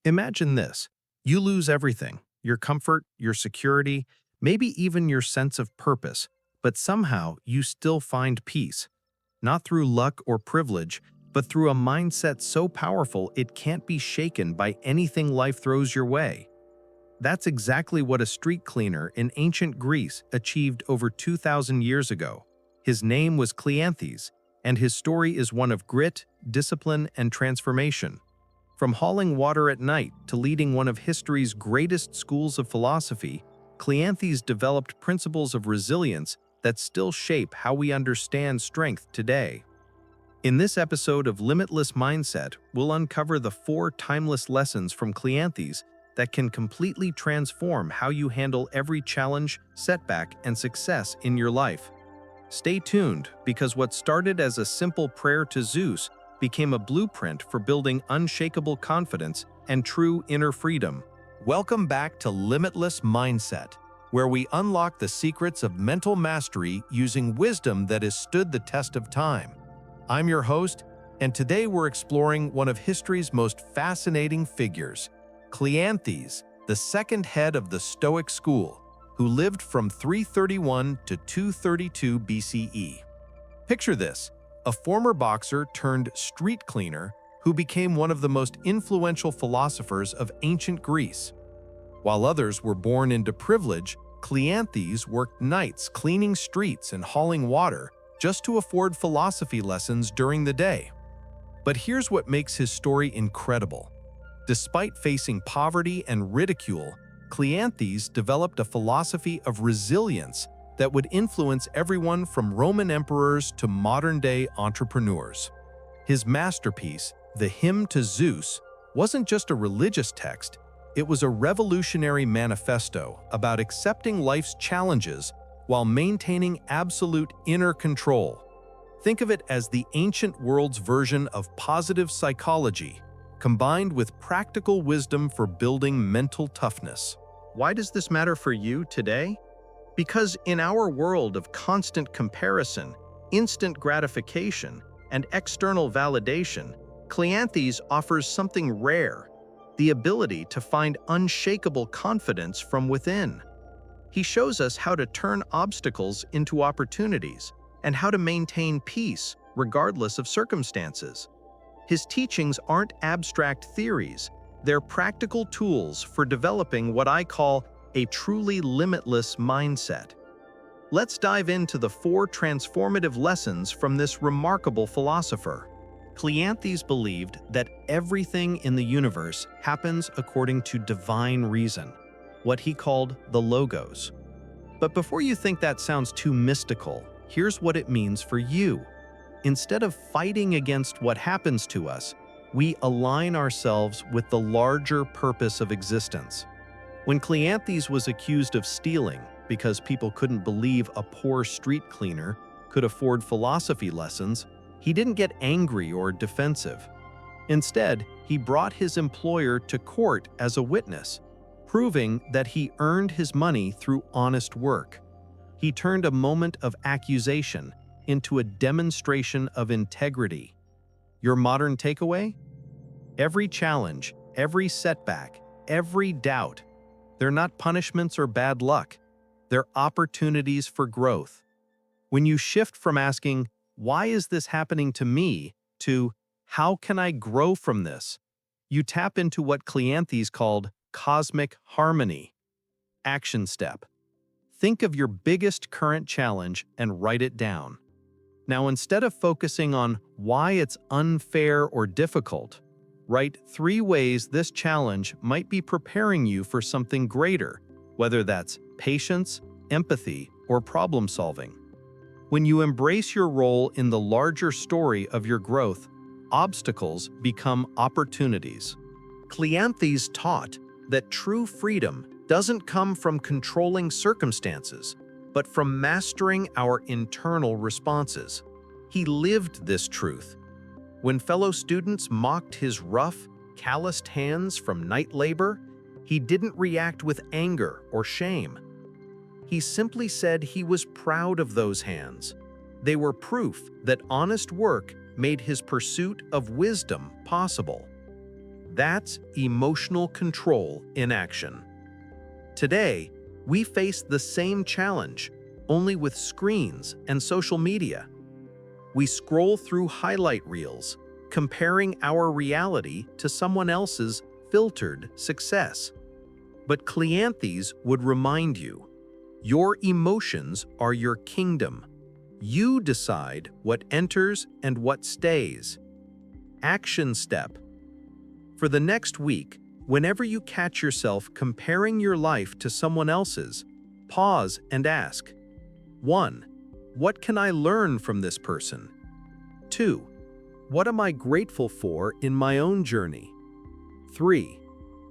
Imagine this. You lose everything, your comfort, your security, maybe even your sense of purpose, but somehow you still find peace. Not through luck or privilege, but through a mindset so powerful it can't be shaken by anything life throws your way. That's exactly what a street cleaner in ancient Greece achieved over 2,000 years ago. His name was Cleanthes, and his story is one of grit, discipline, and transformation. From hauling water at night to leading one of history's greatest schools of philosophy, Cleanthes developed principles of resilience that still shape how we understand strength today. In this episode of Limitless Mindset, we'll uncover the 4 timeless lessons from Cleanthes that can completely transform how you handle every challenge, setback, and success in your life. Stay tuned, because what started as a simple prayer to Zeus became a blueprint for building unshakable confidence and true inner freedom. Welcome back to Limitless Mindset, where we unlock the secrets of mental mastery using wisdom that has stood the test of time. I'm your host, and today we're exploring one of history's most fascinating figures, Cleanthes, the second head of the Stoic school, who lived from 331 to 232 BCE. Picture this: a former boxer turned street cleaner who became one of the most influential philosophers of ancient Greece. While others were born into privilege, Cleanthes worked nights cleaning streets and hauling water just to afford philosophy lessons during the day. But here's what makes his story incredible. Despite facing poverty and ridicule, Cleanthes developed a philosophy of resilience that would influence everyone from Roman emperors to modern-day entrepreneurs. His masterpiece, the Hymn to Zeus, wasn't just a religious text, it was a revolutionary manifesto about accepting life's challenges while maintaining absolute inner control. Think of it as the ancient world's version of positive psychology, combined with practical wisdom for building mental toughness. Why does this matter for you today? Because in our world of constant comparison, instant gratification, and external validation, Cleanthes offers something rare: the ability to find unshakable confidence from within. He shows us how to turn obstacles into opportunities and how to maintain peace regardless of circumstances. His teachings aren't abstract theories, they're practical tools for developing what I call a truly limitless mindset. Let's dive into the 4 transformative lessons from this remarkable philosopher. Cleanthes believed that everything in the universe happens according to divine reason, what he called the logos. But before you think that sounds too mystical, here's what it means for you. Instead of fighting against what happens to us, we align ourselves with the larger purpose of existence. When Cleanthes was accused of stealing because people couldn't believe a poor street cleaner could afford philosophy lessons, he didn't get angry or defensive. Instead, he brought his employer to court as a witness, proving that he earned his money through honest work. He turned a moment of accusation into a demonstration of integrity. Your modern takeaway? Every challenge, every setback, every doubt, they're not punishments or bad luck. They're opportunities for growth. When you shift from asking, "Why is this happening to me?" to "How can I grow from this?" you tap into what Cleanthes called cosmic harmony. Action step: think of your biggest current challenge and write it down. Now, instead of focusing on why it's unfair or difficult, write 3 ways this challenge might be preparing you for something greater, whether that's patience, empathy, or problem solving. When you embrace your role in the larger story of your growth, obstacles become opportunities. Cleanthes taught that true freedom doesn't come from controlling circumstances, but from mastering our internal responses. He lived this truth. When fellow students mocked his rough, calloused hands from night labor, he didn't react with anger or shame. He simply said he was proud of those hands. They were proof that honest work made his pursuit of wisdom possible. That's emotional control in action. Today, we face the same challenge, only with screens and social media. We scroll through highlight reels, comparing our reality to someone else's filtered success. But Cleanthes would remind you, your emotions are your kingdom. You decide what enters and what stays. Action step. For the next week, whenever you catch yourself comparing your life to someone else's, pause and ask, 1. What can I learn from this person? 2. What am I grateful for in my own journey? 3.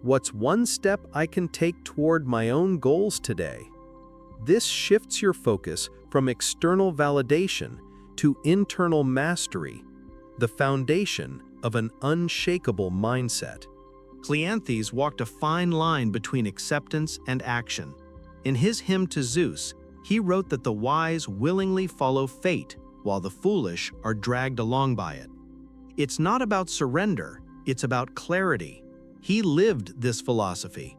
What's one step I can take toward my own goals today? This shifts your focus from external validation to internal mastery, the foundation of an unshakable mindset. Cleanthes walked a fine line between acceptance and action. In his hymn to Zeus, he wrote that the wise willingly follow fate, while the foolish are dragged along by it. It's not about surrender, it's about clarity. He lived this philosophy.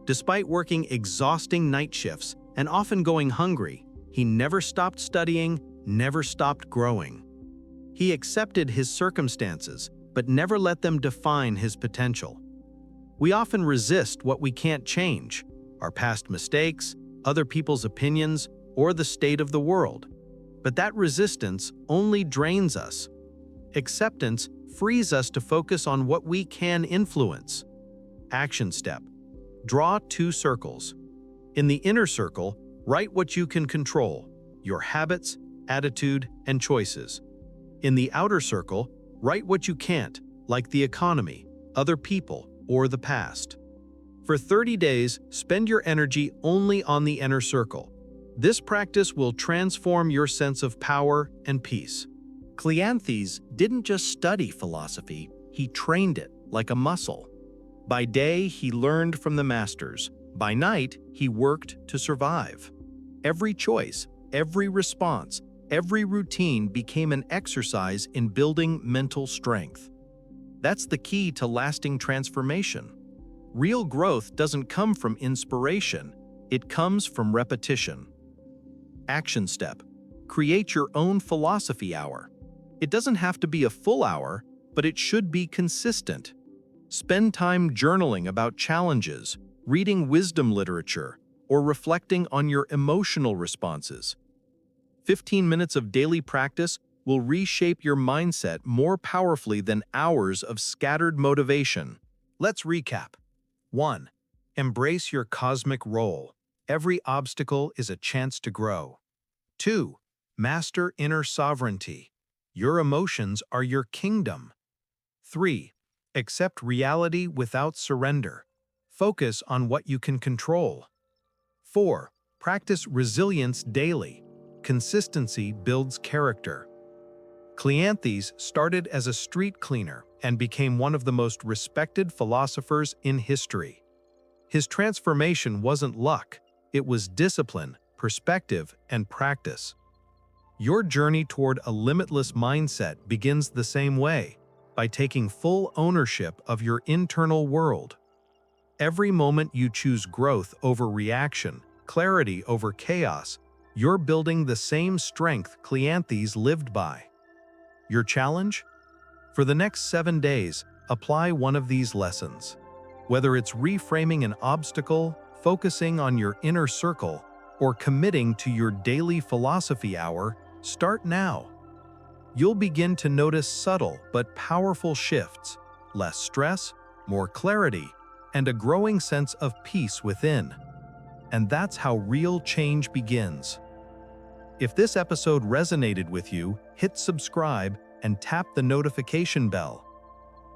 Despite working exhausting night shifts and often going hungry, he never stopped studying, never stopped growing. He accepted his circumstances, but never let them define his potential. We often resist what we can't change, our past mistakes, other people's opinions, or the state of the world. But that resistance only drains us. Acceptance frees us to focus on what we can influence. Action step. Draw 2 circles. In the inner circle, write what you can control, your habits, attitude, and choices. In the outer circle, write what you can't, like the economy, other people, or the past. For 30 days, spend your energy only on the inner circle. This practice will transform your sense of power and peace. Cleanthes didn't just study philosophy, he trained it like a muscle. By day, he learned from the masters. By night, he worked to survive. Every choice, every response, every routine became an exercise in building mental strength. That's the key to lasting transformation. Real growth doesn't come from inspiration, it comes from repetition. Action step. Create your own philosophy hour. It doesn't have to be a full hour, but it should be consistent. Spend time journaling about challenges, reading wisdom literature, or reflecting on your emotional responses. 15 minutes of daily practice will reshape your mindset more powerfully than hours of scattered motivation. Let's recap. 1. Embrace your cosmic role. Every obstacle is a chance to grow. 2. Master inner sovereignty. Your emotions are your kingdom. 3. Accept reality without surrender. Focus on what you can control. 4. Practice resilience daily. Consistency builds character. Cleanthes started as a street cleaner and became one of the most respected philosophers in history. His transformation wasn't luck, it was discipline, perspective, and practice. Your journey toward a limitless mindset begins the same way, by taking full ownership of your internal world. Every moment you choose growth over reaction, clarity over chaos, you're building the same strength Cleanthes lived by. Your challenge? For the next 7 days, apply one of these lessons. Whether it's reframing an obstacle, focusing on your inner circle, or committing to your daily philosophy hour, start now. You'll begin to notice subtle but powerful shifts, less stress, more clarity, and a growing sense of peace within. And that's how real change begins. If this episode resonated with you, hit subscribe and tap the notification bell.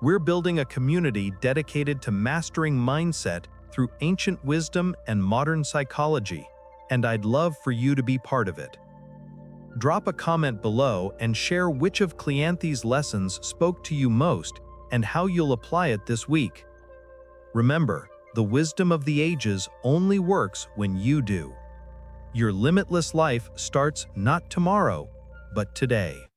We're building a community dedicated to mastering mindset through ancient wisdom and modern psychology, and I'd love for you to be part of it. Drop a comment below and share which of Cleanthes' lessons spoke to you most and how you'll apply it this week. Remember, the wisdom of the ages only works when you do. Your limitless life starts not tomorrow, but today.